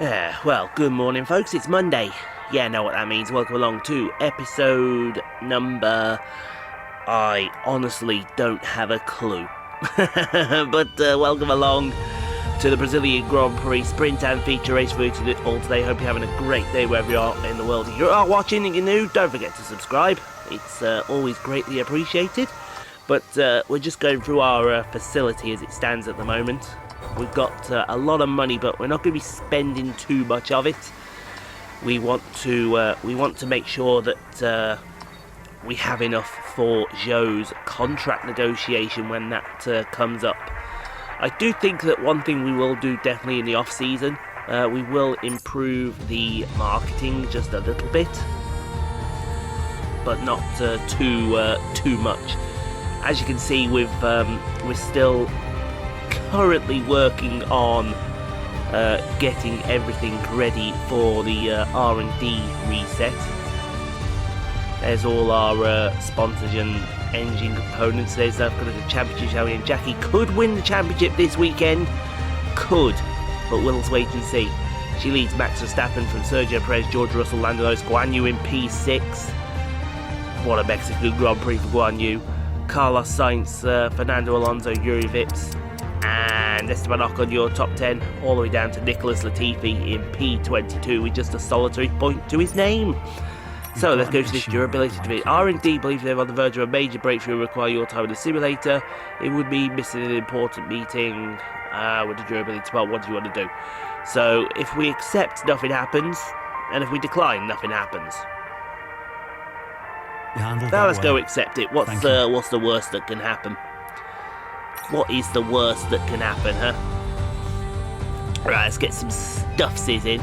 Well, good morning, folks. It's Monday. Yeah, I know what that means. Welcome along to episode number... I honestly don't have a clue. But welcome along to the Brazilian Grand Prix Sprint and Feature Race for you all today. Hope you're having a great day wherever you are in the world. If you are watching and you're new, don't forget to subscribe. It's always greatly appreciated. But we're just going through our facility as it stands at the moment. We've got a lot of money, but we're not going to be spending too much of it. We want to make sure that we have enough for Zhou's contract negotiation when that comes up. I do think that one thing we will do definitely in the off season, we will improve the marketing just a little bit, but not too much. As you can see, we're still currently working on getting everything ready for the R&D reset. There's all our sponsors and engine components. There's the championship, shall we? And Jackie could win the championship this weekend. Could, but we'll wait and see. She leads Max Verstappen from Sergio Perez, George Russell, Lando Norris, Guanyu in P6. What a Mexican Grand Prix for Guanyu. Carlos Sainz, Fernando Alonso, Yuri Vips, and Esteban Ocon, your top 10, all the way down to Nicholas Latifi in P22 with just a solitary point to his name. So let's go to this durability debate. R&D believe they're on the verge of a major breakthrough require your time in the simulator. It would be missing an important meeting with the durability department. What do you want to do? So if we accept, nothing happens, and if we decline, nothing happens. Now let's go accept it. What's the worst that can happen? What is the worst that can happen, huh? Right, let's get some stuffses in,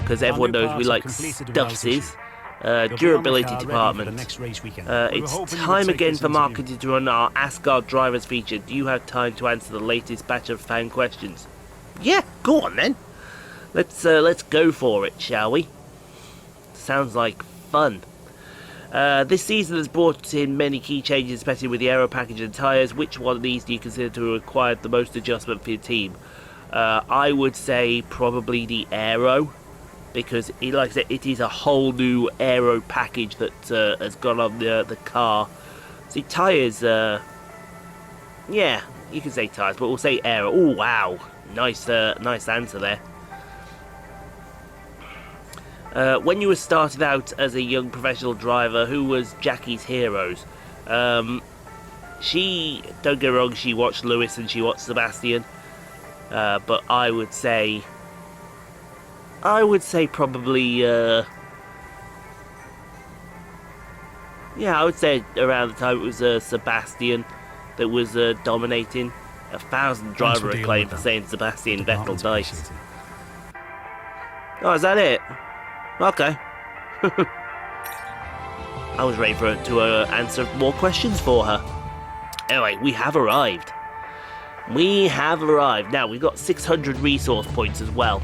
because everyone knows we like stuffses. Durability department. It's time again for marketing to run our Ask Our Drivers feature. Do you have time to answer the latest batch of fan questions? Yeah, go on then. Let's go for it, shall we? Sounds like fun. This season has brought in many key changes, especially with the aero package and tyres. Which one of these do you consider to have required the most adjustment for your team? I would say probably the aero, because like I said, it is a whole new aero package that has gone on the car. See, tyres, yeah, you can say tyres, but we'll say aero. Oh wow, nice answer there. When you were started out as a young professional driver, who was Jackie's heroes? She, don't get me wrong, she watched Lewis and she watched Sebastian, but I would say probably, yeah, I would say around the time it was Sebastian that was dominating. 1,000 driver acclaim for saying Sebastian Vettel dice. Oh, is that it? Okay. I was ready for her to answer more questions for her. Anyway, we have arrived. We have arrived. Now, we've got 600 resource points as well.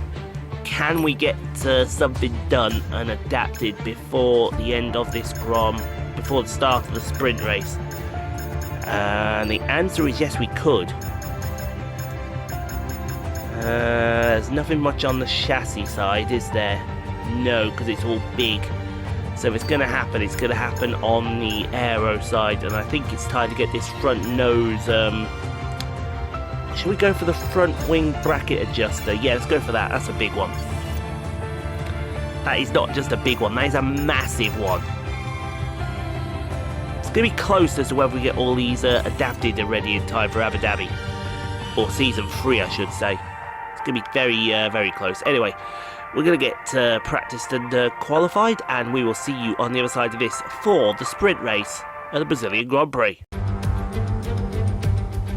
Can we get something done and adapted before the end of this before the start of the sprint race? And the answer is yes, we could. There's nothing much on the chassis side, is there? No, because it's all big. So if it's going to happen, it's going to happen on the aero side. And I think it's time to get this front nose. Should we go for the front wing bracket adjuster? Yeah, let's go for that. That's a big one. That is not just a big one. That is a massive one. It's going to be close as to whether we get all these adapted and ready in time for Abu Dhabi. Or season 3, I should say. It's going to be very, very close. Anyway, we're going to get practiced and qualified, and we will see you on the other side of this for the sprint race at the Brazilian Grand Prix.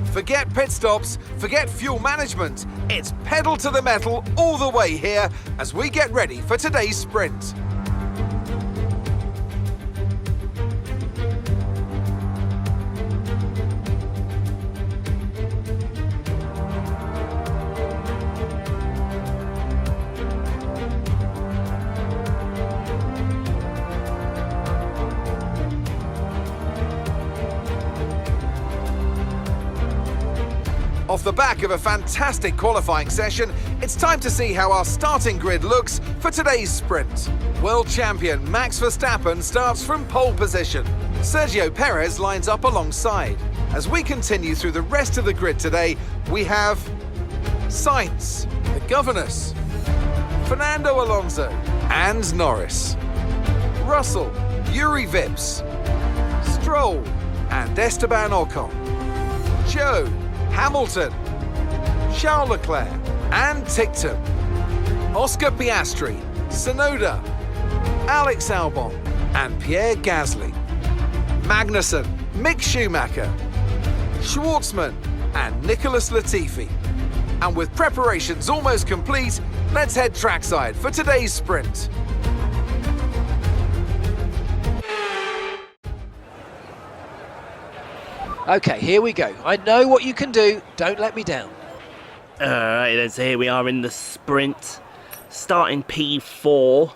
Forget pit stops, forget fuel management. It's pedal to the metal all the way here as we get ready for today's sprint. Off Off the back of a fantastic qualifying session, it's time to see how our starting grid looks for today's sprint. World champion Max Verstappen starts from pole position. Sergio Perez lines up alongside. As we continue through the rest of the grid today, we have Sainz, the Governors, Fernando Alonso and Norris, Russell, Yuri Vips, Stroll and Esteban Ocon, Zhou, Hamilton, Charles Leclerc and Ticktum, Oscar Piastri, Tsunoda, Alex Albon and Pierre Gasly, Magnussen, Mick Schumacher, Schwartzman and Nicholas Latifi. And with preparations almost complete, let's head trackside for today's sprint. Okay, here we go. I know what you can do. Don't let me down. Alright then, so here we are in the sprint. Starting P4.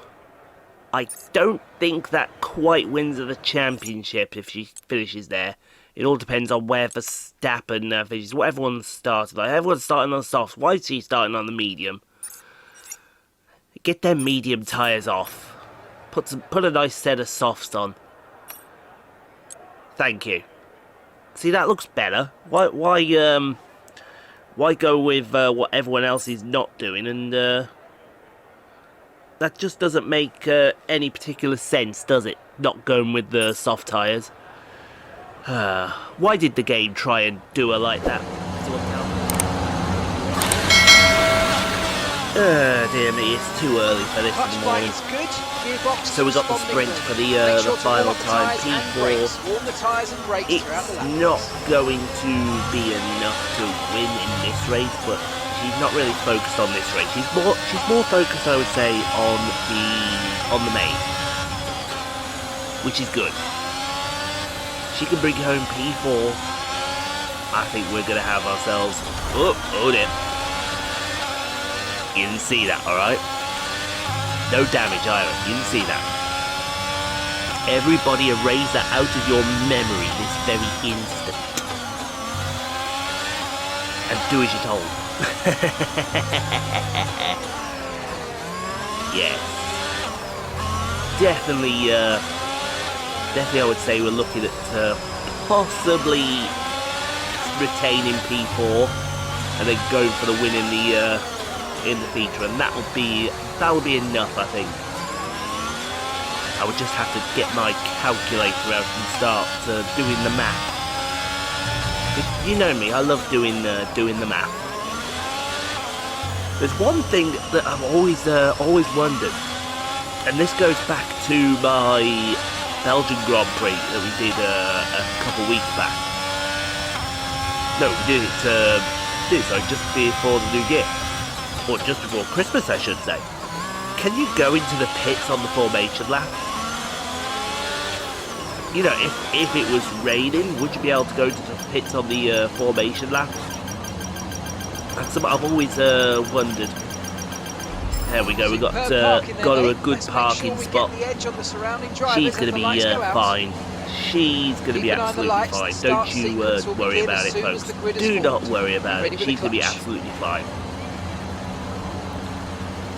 I don't think that quite wins her the championship if she finishes there. It all depends on where Verstappen finishes. What everyone started. Like, everyone's starting on the softs. Why is she starting on the medium? Get them medium tyres off. Put a nice set of softs on. Thank you. See, that looks better. Why go with what everyone else is not doing? And that just doesn't make any particular sense, does it? Not going with the soft tyres. Why did the game try and do her like that? Dear me, it's too early for this in the morning. So we got the sprint for the final time, P4. It's not going to be enough to win in this race, but she's not really focused on this race. She's more focused, I would say, on the main, which is good. She can bring home P4. I think we're going to have ourselves... Oh dear. You didn't see that, alright? No damage either. You didn't see that. Everybody erase that out of your memory this very instant. And do as you're told. Yes. Definitely I would say we're looking at possibly retaining P4 and then going for the win in the feature, and that would be enough, I think. I would just have to get my calculator out and start doing the math. You know me, I love doing the math. There's one thing that I've always wondered, and this goes back to my Belgian Grand Prix that we did a couple weeks back. No, we did it just before the new year. Or just before Christmas, I should say. Can you go into the pits on the formation lap? You know, if it was raining, would you be able to go to the pits on the formation lap? That's something I've always wondered. There we go, we got her a good parking spot. She's going to be fine. She's going to be absolutely fine. Don't you worry about it, folks. Do not worry about it. She's going to be absolutely fine.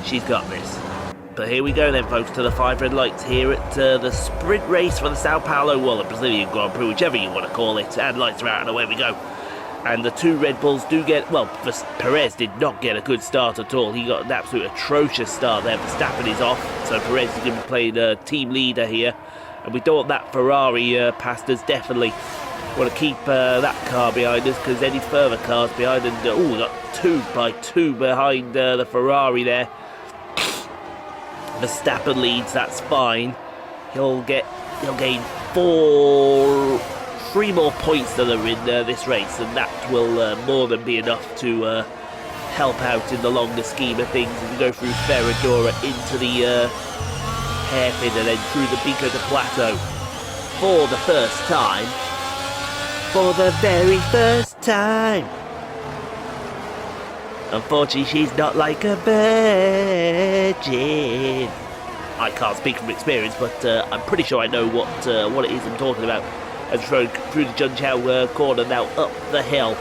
She's got this. But here we go then, folks, to the 5 red lights here at the sprint race for the Sao Paulo, well, the Brazilian Grand Prix, whichever you want to call it. And lights are out and away we go. And the 2 Red Bulls do get, well, Perez did not get a good start at all. He got an absolute atrocious start there. Verstappen is off, so Perez is going to play the team leader here. And we don't want that Ferrari past us, definitely. Want to keep that car behind us, because any further cars behind, and we got 2 by 2 behind the Ferrari there. Verstappen leads, that's fine. He'll gain 3 more points than are in this race, and that will more than be enough to help out in the longer scheme of things as we go through Ferradura into the hairpin and then through the Pico de Plateau for the first time. For the very first time. Unfortunately, she's not like a virgin. I can't speak from experience, but I'm pretty sure I know what it is I'm talking about. As through the Junchao corner now up the hill.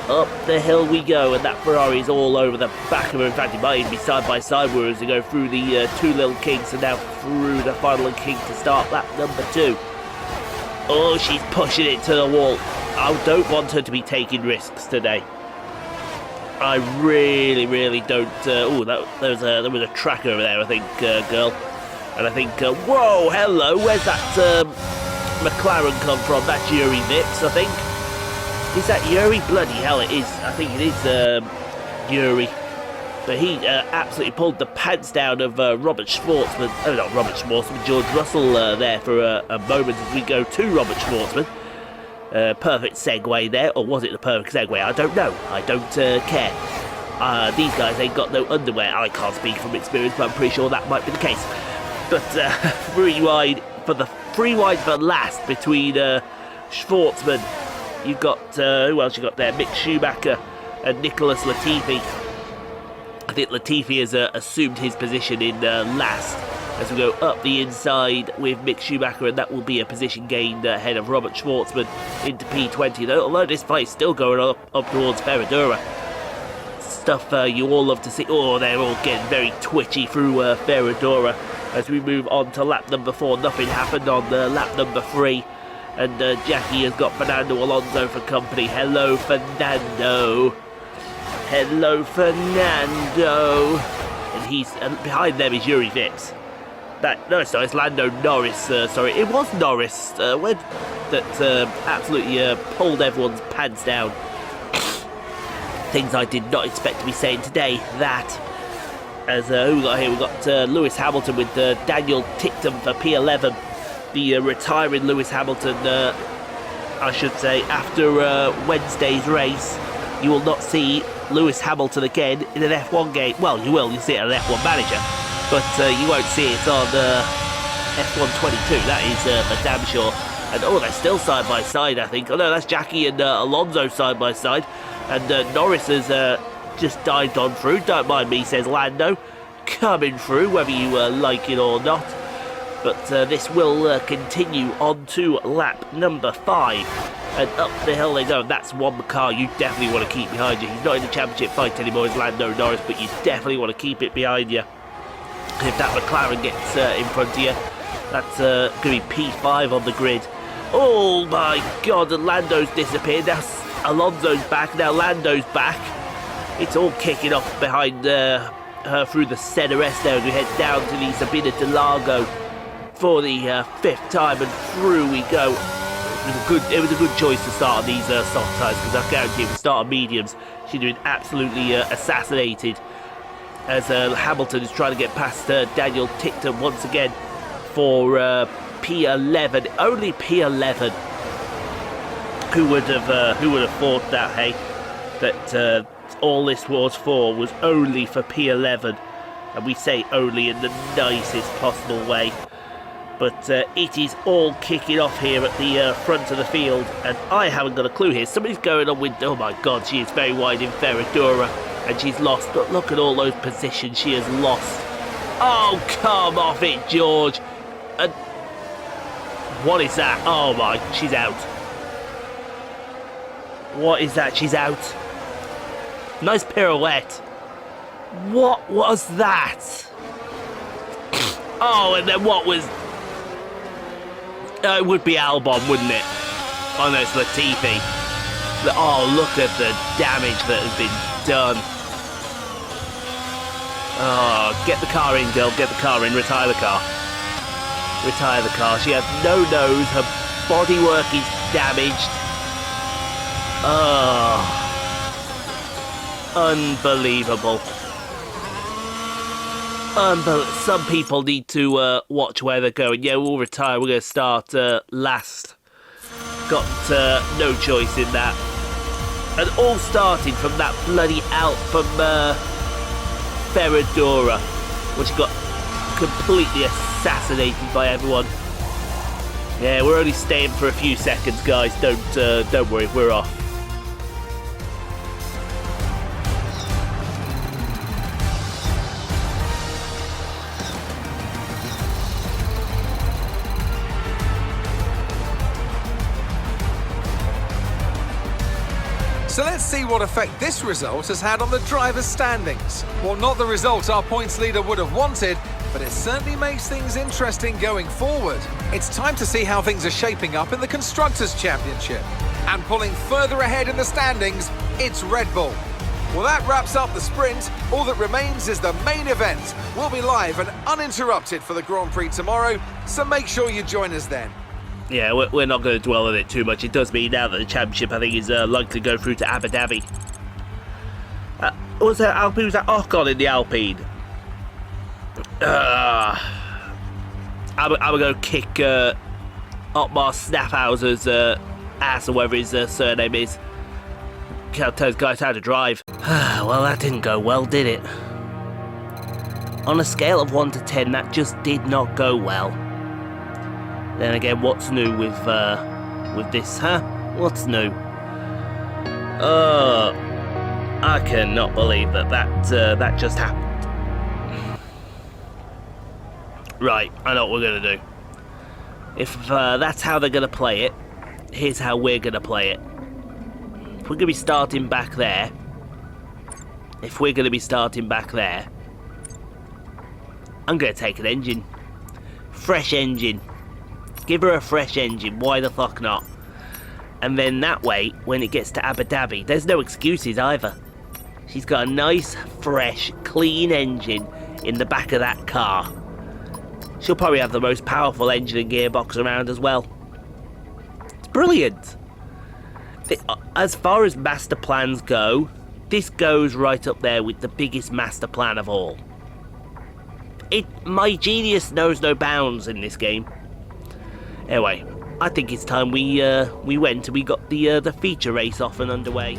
Up the hill we go, and that Ferrari is all over the back of her. In fact, it might even be side by side with her as they go through the two little kinks and now through the final kink to start lap number 2. Oh, she's pushing it to the wall. I don't want her to be taking risks today. I really don't. Oh, there was a track over there, I think, girl. And I think, whoa, hello, where's that McLaren come from? That's Yuri Vips, I think. Is that Yuri? Bloody hell, it is. I think it is Yuri. But he absolutely pulled the pants down of Robert Schwartzman. Oh, not Robert Schwartzman, George Russell there for a moment as we go to Robert Schwartzman. Perfect segue there, or was it the perfect segue? I don't know. I don't care. These guys ain't got no underwear. I can't speak from experience, but I'm pretty sure that might be the case. But free wide for last between Schwartzman. You've got, who else you got there? Mick Schumacher and Nicholas Latifi. I think Latifi has assumed his position in last as we go up the inside with Mick Schumacher, and that will be a position gained ahead of Robert Schwartzman into P20. Although this fight's still going up towards Ferradura. Stuff you all love to see. Oh, they're all getting very twitchy through Ferradura as we move on to lap number 4. Nothing happened on lap number 3. And Jackie has got Fernando Alonso for company. Hello, Fernando. Hello, Fernando. And behind them is Yuri Vips. It's Lando Norris. Sorry, it was Norris that absolutely pulled everyone's pants down. Things I did not expect to be saying today. That. As who we got here? We got Lewis Hamilton with Daniel Ticktum for P11. The retiring Lewis Hamilton, I should say, after Wednesday's race, you will not see Lewis Hamilton again in an F1 game. Well, you will. You'll see it on an F1 manager, but you won't see it on F1 22. That is for damn sure. And oh, they're still side by side, I think. Oh no, that's Jackie and Alonso side by side. And Norris has just dived on through. Don't mind me, says Lando. Coming through, whether you like it or not. But this will continue on to lap number 5. And up the hill they go. And that's one car you definitely want to keep behind you. He's not in the championship fight anymore as Lando Norris, but you definitely want to keep it behind you. If that McLaren gets in front of you, that's going to be P5 on the grid. Oh my god, and Lando's disappeared. Now Alonso's back, now Lando's back. It's all kicking off behind her through the CRS there as we head down to the Sabina de Largo for the 5th time, and through we go. It was a good choice to start on these soft tyres, because I guarantee if we start on mediums, she's been absolutely assassinated as Hamilton is trying to get past Daniel Ticktum once again for P11. Only P11. Who would have thought that? Hey, that all this was only for P11, and we say only in the nicest possible way. But it is all kicking off here at the front of the field, and I haven't got a clue here. Somebody's going on with, oh my god, she is very wide in Ferradura, and she's lost. But look at all those positions she has lost. Oh, come off it, George. And what is that? Oh my, she's out. What is that? She's out. Nice pirouette. What was that? Oh, and then what was... it would be Albon, wouldn't it? Oh no, it's Latifi. Oh, look at the damage that has been done. Oh, get the car in, girl. Get the car in. Retire the car. Retire the car. She has no nose. Her bodywork is damaged. Oh, unbelievable. Some people need to watch where they're going. Yeah, we'll retire. We're going to start last. Got no choice in that. And all started from that bloody out from Ferradura, which got completely assassinated by everyone. Yeah, we're only staying for a few seconds, guys. Don't worry, we're off. So let's see what effect this result has had on the drivers' standings. Well, not the result our points leader would have wanted, but it certainly makes things interesting going forward. It's time to see how things are shaping up in the Constructors' Championship. And pulling further ahead in the standings, it's Red Bull. Well, that wraps up the sprint. All that remains is the main event. We'll be live and uninterrupted for the Grand Prix tomorrow, so make sure you join us then. Yeah, we're not going to dwell on it too much. It does mean now that the championship, I think, is likely to go through to Abu Dhabi. Was that Alpine? Was that Ocon in the Alpine? I'm going to kick Otmar Snaphauser's ass, or whatever his surname is. Tell those guys how to drive. Well, that didn't go well, did it? On a scale of 1 to 10, that just did not go well. Then again, what's new with this, huh? What's new? I cannot believe that just happened. Right, I know what we're gonna do. If that's how they're gonna play it, here's how we're gonna play it. If we're gonna be starting back there, I'm gonna take an engine. Fresh engine. Give her a fresh engine, why the fuck not? And then that way, when it gets to Abu Dhabi, there's no excuses either. She's got a nice, fresh, clean engine in the back of that car. She'll probably have the most powerful engine and gearbox around as well. It's brilliant. As far as master plans go, this goes right up there with the biggest master plan of all. My genius knows no bounds in this game. Anyway, I think it's time we went and we got the feature race off and underway.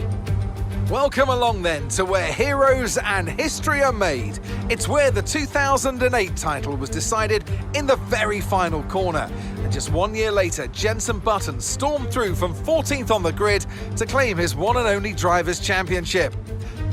Welcome along then to where heroes and history are made. It's where the 2008 title was decided in the very final corner. And just 1 year later, Jenson Button stormed through from 14th on the grid to claim his one and only Drivers' Championship.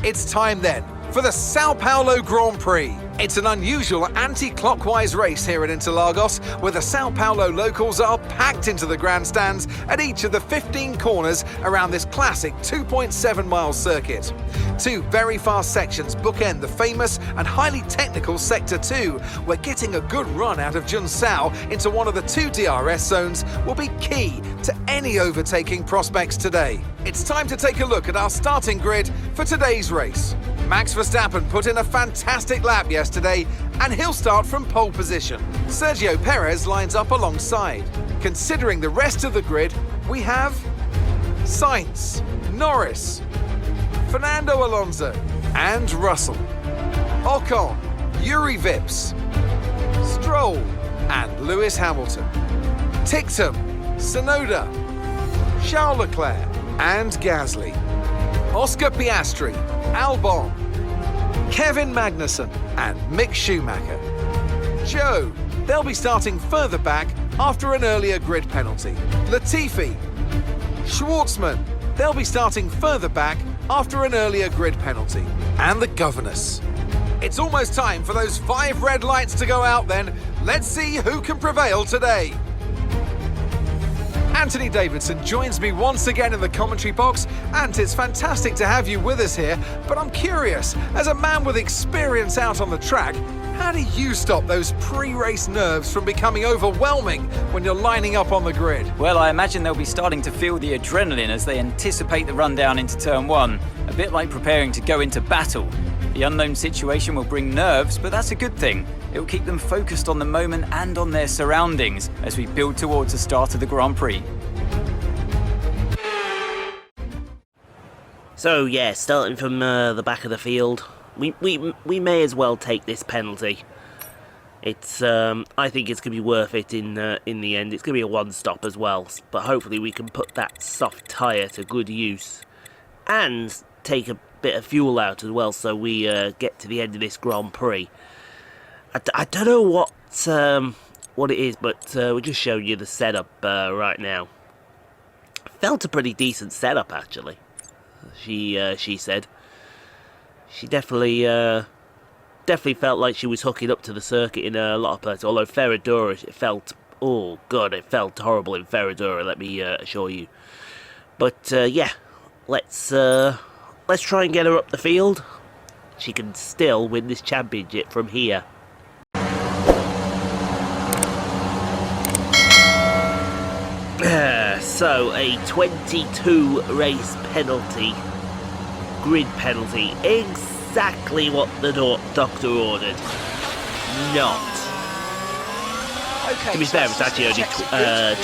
It's time then for the Sao Paulo Grand Prix. It's an unusual anti-clockwise race here at Interlagos, where the Sao Paulo locals are packed into the grandstands at each of the 15 corners around this classic 2.7-mile circuit. Two very fast sections bookend the famous and highly technical Sector 2, where getting a good run out of Junsao into one of the two DRS zones will be key to any overtaking prospects today. It's time to take a look at our starting grid for today's race. Max Verstappen put in a fantastic lap yesterday, and he'll start from pole position. Sergio Perez lines up alongside. Considering the rest of the grid, we have Sainz, Norris, Fernando Alonso, and Russell, Ocon, Yuri Vips, Stroll, and Lewis Hamilton, Ticktum, Tsunoda, Charles Leclerc, and Gasly, Oscar Piastri, Albon, Kevin Magnussen, and Mick Schumacher. Zhou, they'll be starting further back after an earlier grid penalty. Latifi, Schwartzman, they'll be starting further back after an earlier grid penalty. And the governors. It's almost time for those 5 red lights to go out then. Let's see who can prevail today. Anthony Davidson joins me once again in the commentary box, and it's fantastic to have you with us here, but I'm curious, as a man with experience out on the track, how do you stop those pre-race nerves from becoming overwhelming when you're lining up on the grid? Well, I imagine they'll be starting to feel the adrenaline as they anticipate the rundown into turn 1, a bit like preparing to go into battle. The unknown situation will bring nerves, but that's a good thing. It will keep them focused on the moment and on their surroundings as we build towards the start of the Grand Prix. So yeah, starting from the back of the field, we may as well take this penalty. It's I think it's gonna be worth it in the end. It's gonna be a one-stop as well, but hopefully we can put that soft tyre to good use and take a bit of fuel out as well, so we get to the end of this Grand Prix. I don't know what it is, but we're just showing you the setup right now. Felt a pretty decent setup actually. She said she definitely felt like she was hooking up to the circuit in a lot of places. Although Ferradura, it felt horrible in Ferradura, let me assure you. But yeah, let's try and get her up the field. She can still win this championship from here. So a 22 race penalty, grid penalty, exactly what the doctor ordered. Not. Okay, To be fair, it's actually only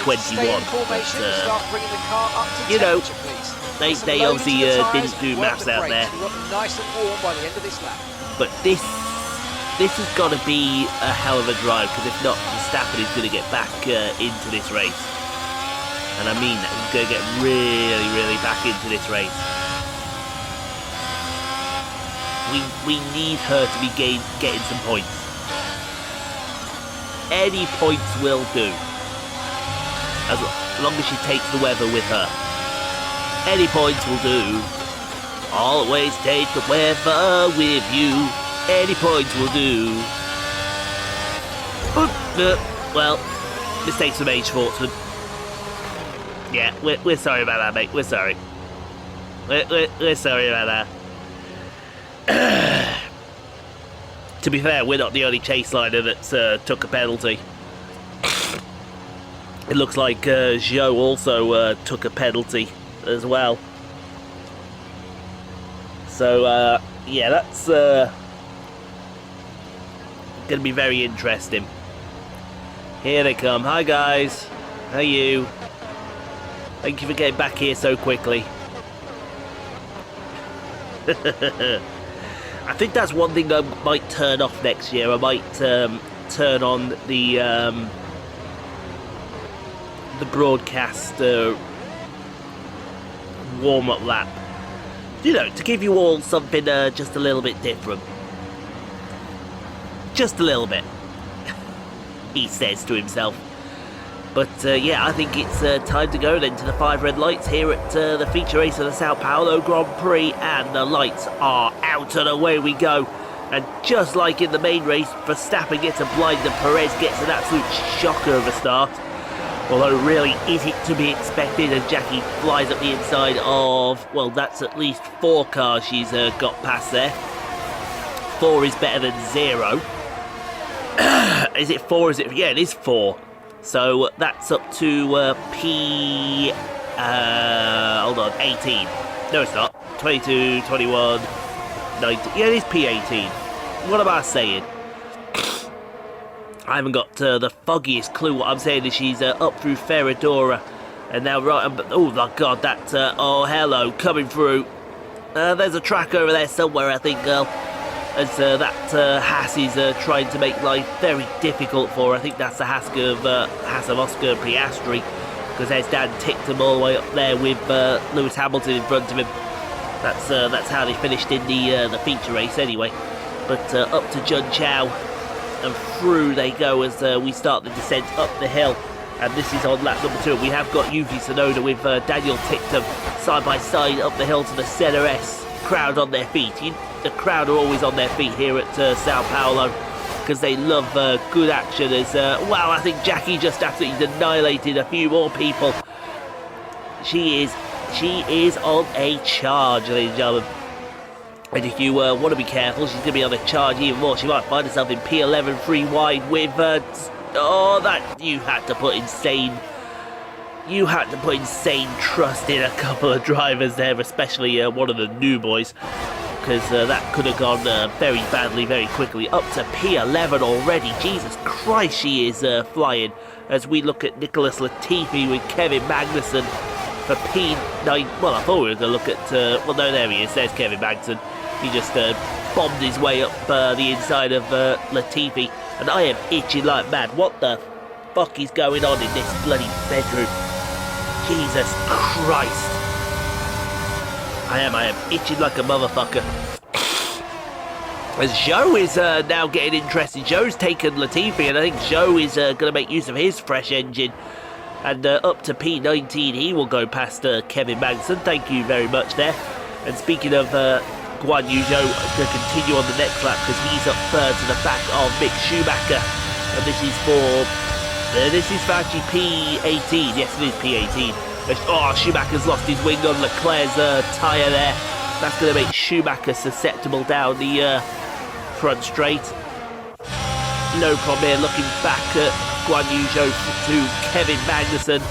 21. You know, they obviously didn't do maths out there. Nice and warm by the end of this lap. But this has got to be a hell of a drive, because if not, Verstappen is going to get back into this race. And I mean that, he's going to get really, really back into this race. We need her to be getting some points. Any points will do. As long as she takes the weather with her. Any points will do. Always take the weather with you. Any points will do. Well, mistakes from age sportsman. Yeah, we're sorry about that, mate. We're sorry. We're sorry about that. To be fair, we're not the only Chaseliner that's took a penalty. It looks like Zhou also took a penalty as well. So, yeah, that's going to be very interesting. Here they come. Hi, guys. How are you? Thank you for getting back here so quickly. I think that's one thing I might turn off next year. I might turn on the broadcast warm-up lap. You know, to give you all something just a little bit different. Just a little bit, he says to himself. But yeah, I think it's time to go then to the 5 red lights here at the feature race of the Sao Paulo Grand Prix, and the lights are out and away we go. And just like in the main race, Verstappen gets a blind and Perez gets an absolute shocker of a start. Although really, is it to be expected as Jackie flies up the inside of, well, that's at least 4 cars she's got past there. 4 is better than 0. Is it 4? Is it? Yeah, it is 4. So that's up to hold on, 18. No, it's not. 22, 21, 19. Yeah, it is P18. What am I saying? I haven't got the foggiest clue. What I'm saying is she's up through Ferradura. And now right, oh my god, that, oh hello, coming through. There's a track over there somewhere, I think, girl. As that Haas is trying to make life very difficult for her. I think that's the Haas of Oscar Piastri, because there's Dan ticked him all the way up there with Lewis Hamilton in front of him. That's how they finished in the feature race anyway. But up to Jun Chow, and through they go as we start the descent up the hill. And this is on lap number 2. We have got Yuki Tsunoda with Daniel Ticktum side by side up the hill to the ZRS. Crowd on their feet. The crowd are always on their feet here at Sao Paulo, because they love good action. As wow, I think Jackie just absolutely annihilated a few more people. She is on a charge, ladies and gentlemen. And if you want to be careful, she's going to be on a charge even more. She might find herself in P11 free wide with oh, that you had to put insane trust in a couple of drivers there, especially one of the new boys, because that could have gone very badly very quickly. Up to P11 already. Jesus Christ, she is flying. As we look at Nicholas Latifi with Kevin Magnussen for P9. Well, I thought we were going to look at well, no, there he is. There's Kevin Magnussen. He just bombed his way up the inside of Latifi, and I am itching like mad. What the fuck is going on in this bloody bedroom? Jesus Christ. I am itching like a motherfucker. As Zhou is now getting interested. Zhou's taken Latifi, and I think Zhou is going to make use of his fresh engine. And up to P19, he will go past Kevin Magnussen. Thank you very much there. And speaking of Guanyu, Zhou to continue on the next lap, because he's up third to the back of Mick Schumacher. And this is for actually P18. Yes, it is P18. Oh, Schumacher's lost his wing on Leclerc's tyre there. That's going to make Schumacher susceptible down the front straight. No problem here, looking back at Guanyu, Zhou to Kevin Magnussen.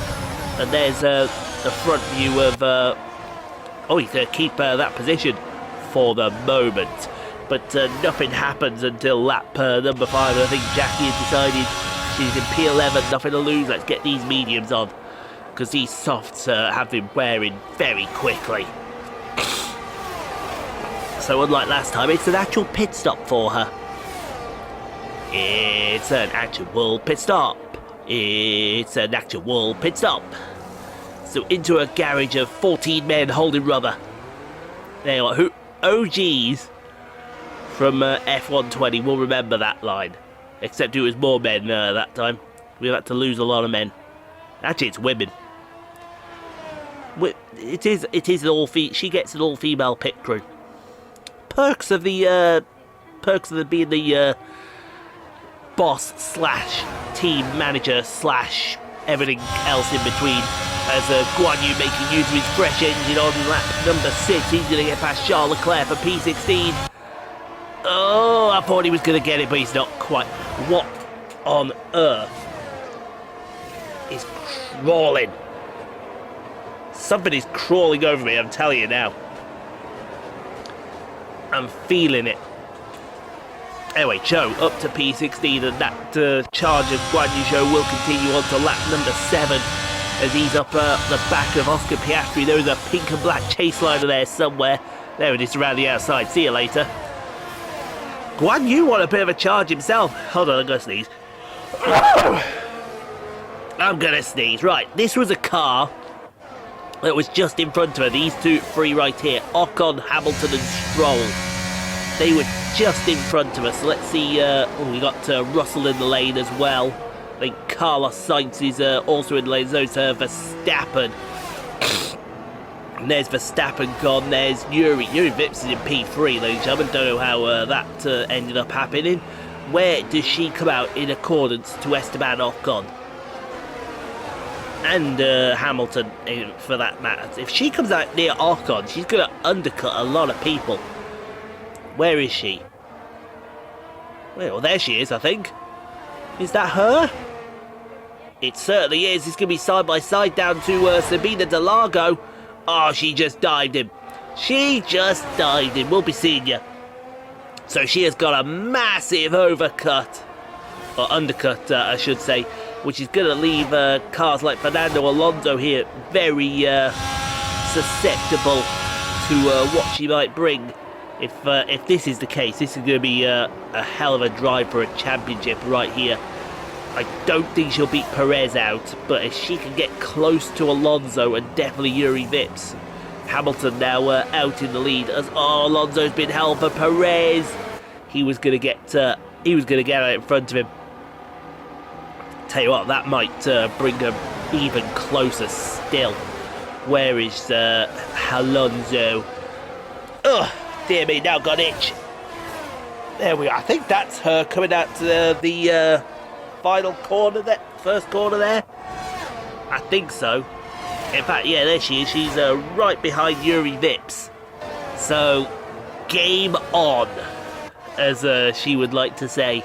And there's the front view of... oh, he's going to keep that position for the moment. But nothing happens until lap number 5. I think Jackie has decided she's in P11, nothing to lose. Let's get these mediums on, because these softs have been wearing very quickly. So unlike last time, it's an actual pit stop for her. It's an actual pit stop. It's an actual pit stop. So into a garage of 14 men holding rubber. There you are. Who OGs from F120 will remember that line. Except it was more men that time. We had to lose a lot of men. Actually, it's women. It is an all she gets an all-female pit crew. Perks of being the boss / team manager / everything else in between. As Guanyu making use of his fresh engine on lap number 6. He's going to get past Charles Leclerc for P16. Oh, I thought he was going to get it, but he's not quite. What on earth is crawling? Something is crawling over me, I'm telling you now. I'm feeling it. Anyway, Zhou up to P16, and that charge of Guanyu Zhou will continue on to lap number 7 as he's up the back of Oscar Piastri. There is a pink and black Chase-Liner there somewhere. There it is around the outside. See you later. Guanyu on a bit of a charge himself. Hold on, I'm going to sneeze. I'm going to sneeze. Right, this was a car that was just in front of her. These three right here, Ocon, Hamilton and Stroll. They were just in front of us. Let's see, we got Russell in the lane as well. I think Carlos Sainz is also in the lane. There's Verstappen. And there's Verstappen gone. There's Yuri. Yuri Vips is in P3, ladies and gentlemen. Don't know how that ended up happening. Where does she come out in accordance to Esteban Ocon? And Hamilton, for that matter. If she comes out near Ocon, she's going to undercut a lot of people. Where is she? Well, there she is, I think. Is that her? It certainly is. It's going to be side by side down to Sabina Delago. Oh, she just dived him. She just dived him. We'll be seeing you. So she has got a massive overcut. Or undercut, I should say. Which is going to leave cars like Fernando Alonso here very susceptible to what she might bring. If this is the case, this is going to be a hell of a drive for a championship right here. I don't think she'll beat Perez out, but if she can get close to Alonso and definitely Yuri Vips. Hamilton now out in the lead as Alonso's been held for Perez. He was going to get out in front of him. Tell you what, that might bring him even closer still. Where is Alonso? Ugh, dear me, now got itch. There we are. I think that's her coming out to the final corner, that first corner there. I think so. In fact, yeah, there she is. She's right behind Yuri Vips. So, game on, as she would like to say.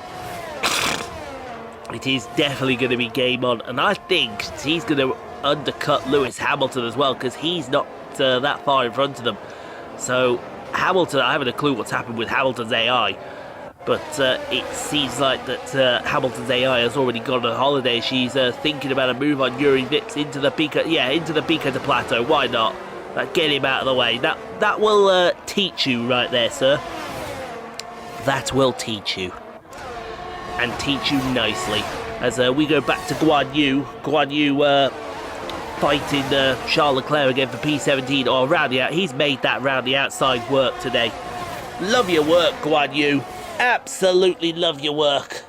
It is definitely going to be game on, and I think he's going to undercut Lewis Hamilton as well, because he's not that far in front of them. So Hamilton, I haven't a clue what's happened with Hamilton's AI, but it seems like that Hamilton's AI has already gone on holiday. She's thinking about a move on Yuri Vips into the Pico, into the Pico de Plateau. Why not? Get him out of the way. That will teach you right there, sir. That will teach you. And teach you nicely. As we go back to Guanyu. Guanyu fighting Charles Leclerc again for P17 or round the out. He's made that round the outside work today. Love your work, Guanyu. Absolutely love your work.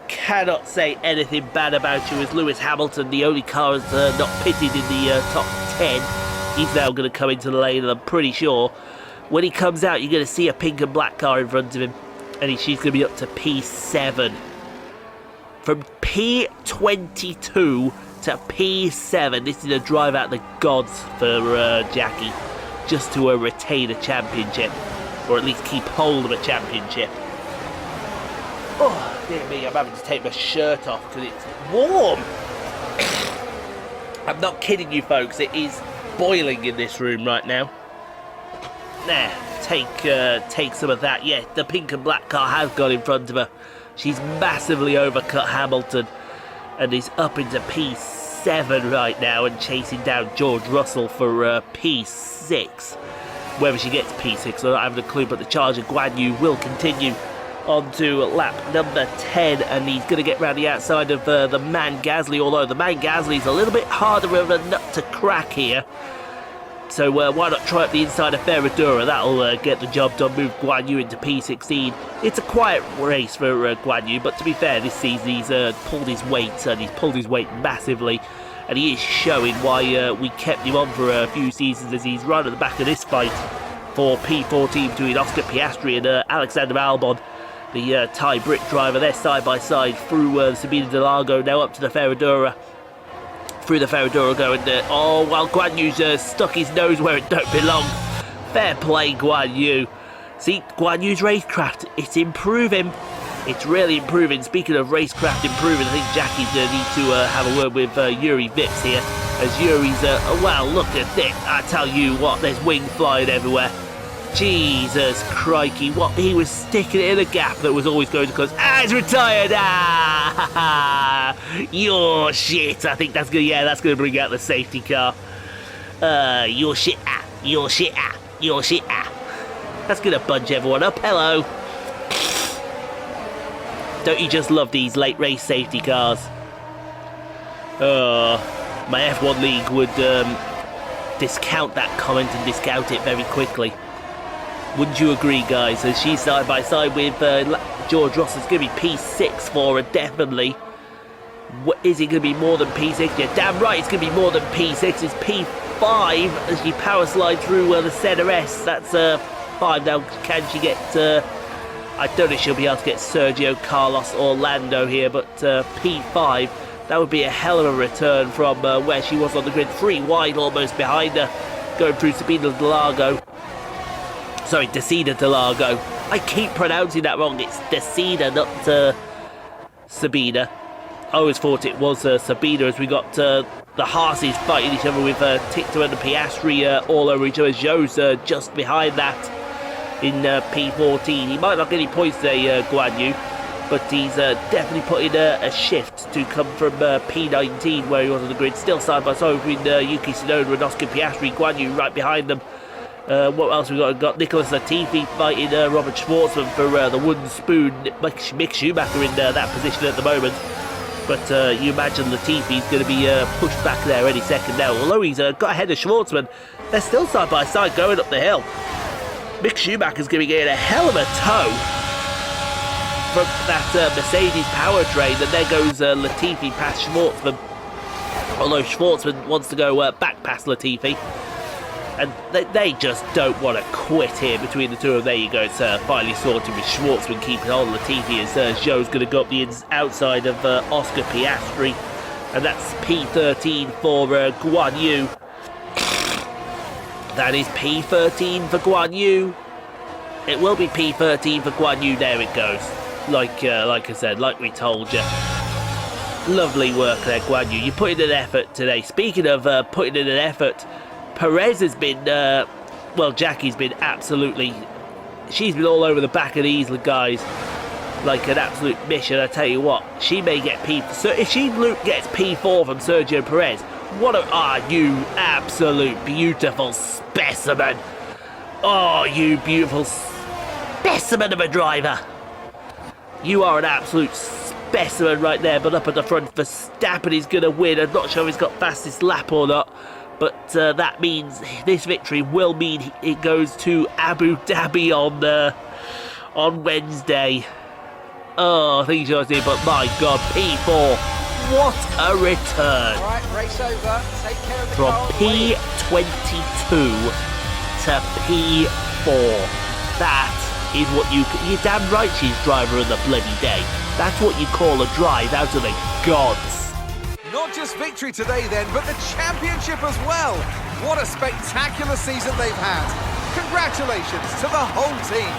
Cannot say anything bad about you as Lewis Hamilton, the only car is not pitted in the top 10. He's now going to come into the lane, and I'm pretty sure when he comes out, you're going to see a pink and black car in front of him. And she's going to be up to P7. From P22 to P7. This is a drive out the gods for Jackie, just to retain a championship, or at least keep hold of a championship. Oh, dear me, I'm having to take my shirt off because it's warm. I'm not kidding you, folks. It is boiling in this room right now. There, take some of that. Yeah, the pink and black car has got in front of her. She's massively overcut Hamilton and is up into P7 right now and chasing down George Russell for P6. Whether she gets P6, I don't have a clue, but the charge of Guanyu will continue on to lap number 10, and he's going to get round the outside of the man Gasly, although the man Gasly is a little bit harder of a nut to crack here. So why not try up the inside of Ferradura? That'll get the job done, move Guanyu into P16. It's a quiet race for Guanyu, but to be fair, this season he's pulled his weight, and he's pulled his weight massively. And he is showing why we kept him on for a few seasons, as he's right at the back of this fight for P14 between Oscar Piastri and Alexander Albon, the Thai Brit driver. They're side by side through Sabina Delago, now up to the Ferradura. Through the Ferradura going oh, while Guanyu's stuck his nose where it don't belong. Fair play, Guanyu. See, Guanyu's racecraft, it's improving. It's really improving. Speaking of racecraft improving, I think Jackie's going to need to have a word with Yuri Vips here. As Yuri's, well, look at this. I tell you what, there's wings flying everywhere. Jesus crikey, what, he was sticking it in a gap that was always going to close. He's retired! Your shit. I think that's going to, yeah, that's going to bring out the safety car. Your shit, your shit, your shit, That's going to bunch everyone up. Hello. Don't you just love these late race safety cars? My F1 League would discount that comment and discount it very quickly. Wouldn't you agree, guys? As she's side by side with George Russell, it's going to be P6 for her, definitely. What, is it going to be more than P6? Yeah, damn right it's going to be more than P6. It's P5 as she power slide through the Senna S. That's 5 now. Can she get... I don't know if she'll be able to get Sergio Carlos or Lando here, but P5, that would be a hell of a return from where she was on the grid. 3 wide almost behind her, going through Sabina Delago. Sorry, Decida Delago. I keep pronouncing that wrong. It's Decida, not Sabina. I always thought it was Sabina, as we got the Haas's fighting each other with Tictor and Piastri all over each other. Zhou's just behind that in P14. He might not get any points today, Guanyu, but he's definitely put in a shift to come from P19 where he was on the grid. Still side by side between Yuki Tsunoda and Oscar Piastri. Guanyu right behind them. What else we got? We've got Nicholas Latifi fighting Robert Schwartzman for the wooden spoon. Mick Schumacher in that position at the moment. But you imagine Latifi's going to be pushed back there any second now. Although he's got ahead of Schwartzman, they're still side by side going up the hill. Mick Schumacher's going to be getting a hell of a tow from that Mercedes powertrain. And there goes Latifi past Schwartzman. Although Schwartzman wants to go back past Latifi. And they just don't want to quit here between the two of them. There you go, it's finally sorted with Schwartzman keeping on Latifi as Zhou's going to go up the outside of Oscar Piastri. And that's P13 for Guanyu. That is P13 for Guanyu. It will be P13 for Guanyu. There it goes. Like I said, like we told you. Lovely work there, Guanyu. You put in an effort today. Speaking of putting in an effort, Perez has been, well, Jackie's been absolutely, she's been all over the back of these guys like an absolute mission. I tell you what, she may get P, so if she gets P4 from Sergio Perez, what you absolute beautiful specimen. Oh, you beautiful specimen of a driver. You are an absolute specimen right there, but up at the front, Verstappen is going to win. I'm not sure if he's got fastest lap or not. But that means this victory will mean it goes to Abu Dhabi on Wednesday. Oh, things yours here, but my God, P4, what a return! All right, race over. Take care of the from car. P22 to P4. That is what you're damn right she's driver of the bloody day. That's what you call a drive out of the gods. Not not just victory today then, but the championship as well. What a spectacular season they've had. Congratulations to the whole team.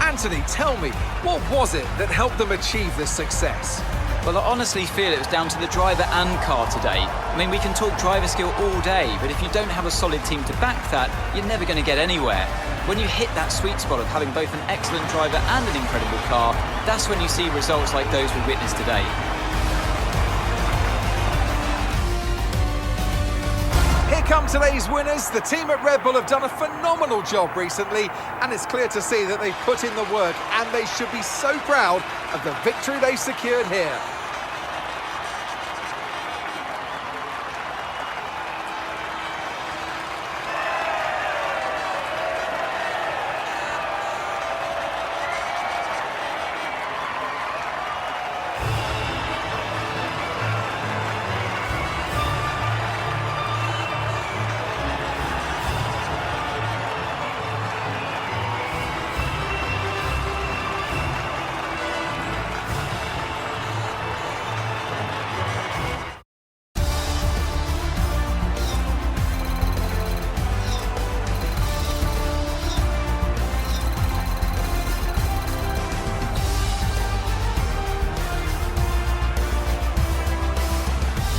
Anthony, tell me, what was it that helped them achieve this success? Well, I honestly feel it was down to the driver and car today. I mean, we can talk driver skill all day, but if you don't have a solid team to back that, you're never going to get anywhere. When you hit that sweet spot of having both an excellent driver and an incredible car, that's when you see results like those we witnessed today. Here come today's winners. The team at Red Bull have done a phenomenal job recently, and it's clear to see that they've put in the work, and they should be so proud of the victory they secured here.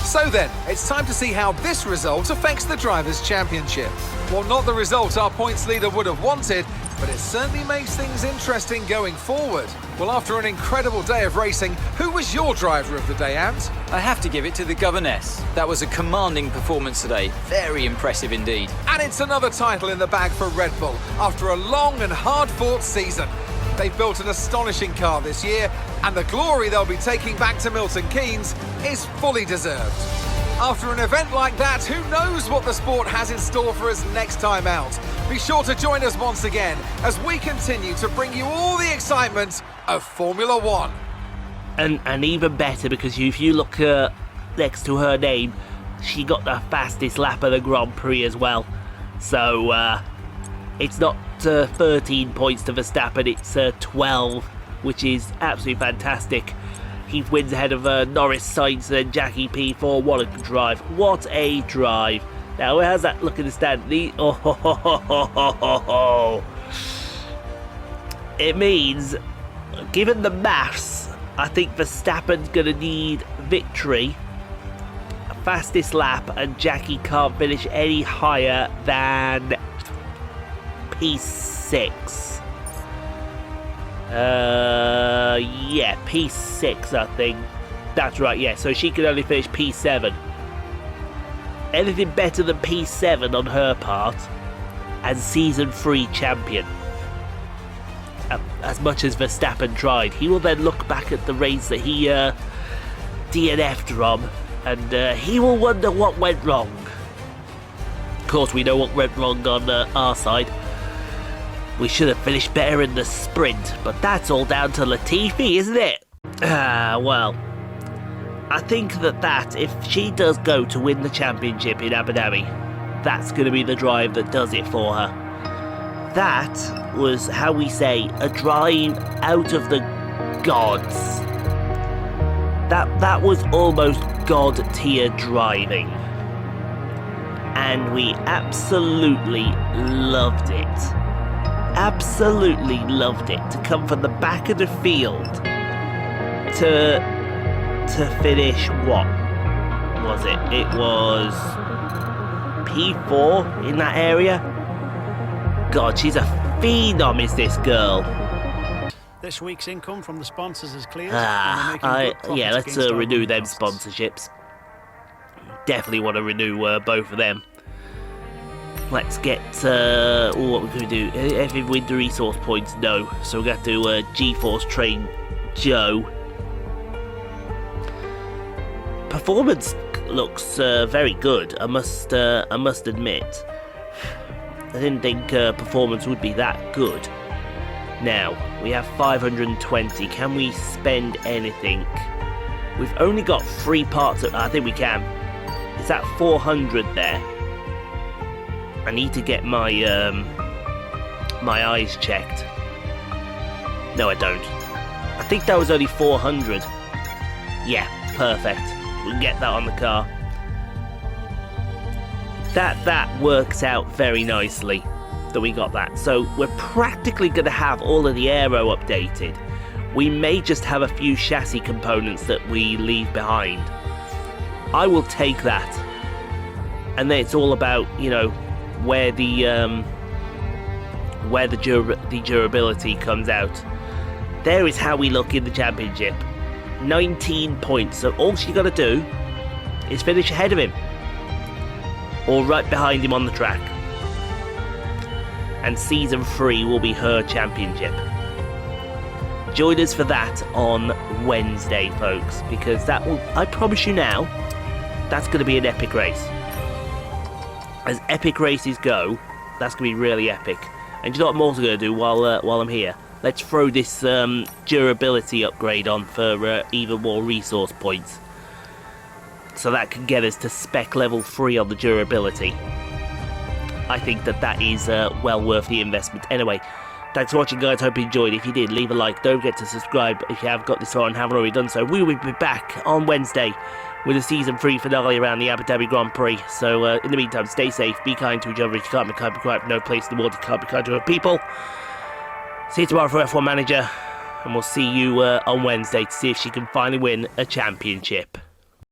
So then, it's time to see how this result affects the Drivers' Championship. Well, not the result our points leader would have wanted, but it certainly makes things interesting going forward. Well, after an incredible day of racing, who was your driver of the day, Ant? I have to give it to the governess. That was a commanding performance today. Very impressive indeed. And it's another title in the bag for Red Bull after a long and hard-fought season. They've built an astonishing car this year, and the glory they'll be taking back to Milton Keynes is fully deserved. After an event like that, who knows what the sport has in store for us next time out? Be sure to join us once again as we continue to bring you all the excitement of Formula One. And even better, because if you look next to her name, she got the fastest lap of the Grand Prix as well. So it's not 13 points to Verstappen, it's 12, which is absolutely fantastic. He wins ahead of Norris, Sainz and Jackie P4. What a drive. What a drive. Now, how's that look in the stand? It means, given the maths, I think Verstappen's going to need victory, fastest lap, and Jackie can't finish any higher than P6. Yeah, P6, I think. That's right, yeah, so she can only finish P7. Anything better than P7 on her part, and Season 3 champion. As much as Verstappen tried, he will then look back at the race that he DNF'd from, and he will wonder what went wrong. Of course, we know what went wrong on our side. We should have finished better in the sprint, but that's all down to Latifi, isn't it? Well, I think that if she does go to win the championship in Abu Dhabi, that's going to be the drive that does it for her. That was, how we say, a drive out of the gods. That was almost God-tier driving. And we absolutely loved it. Absolutely loved it. To come from the back of the field to finish, what was it? It was P4 in that area. God, she's a phenom, is this girl. This week's income from the sponsors is clear. Yeah, let's renew them sponsorships. Definitely want to renew both of them. Let's get, what we're going to do, every winter resource points, no. So we're going to have to G-Force train Zhou. Performance looks very good, I must admit. I didn't think performance would be that good. Now, we have 520, can we spend anything? We've only got 3 parts of, I think we can. Is that 400 there? I need to get my my eyes checked. No, I don't. I think that was only 400. Yeah, perfect. We can get that on the car. That works out very nicely that we got that. So we're practically going to have all of the aero updated. We may just have a few chassis components that we leave behind. I will take that. And then it's all about, you know, where the durability comes out. There is how we look in the championship. 19 points. So all she got to do is finish ahead of him, or right behind him on the track. And season 3 will be her championship. Join us for that on Wednesday, folks, because that will, I promise you now, that's going to be an epic race. As epic races go, that's going to be really epic. And you know what I'm also going to do while I'm here? Let's throw this durability upgrade on for even more resource points. So that can get us to spec level 3 on the durability. I think that is well worth the investment. Anyway, thanks for watching, guys. Hope you enjoyed. If you did, leave a like. Don't forget to subscribe if you have got this far and haven't already done so. We will be back on Wednesday with a season 3 finale around the Abu Dhabi Grand Prix. So in the meantime, stay safe, be kind to each other. If you can't be kind, be quiet. No place in the world you can't be kind to other people. See you tomorrow for F1 Manager, and we'll see you on Wednesday to see if she can finally win a championship.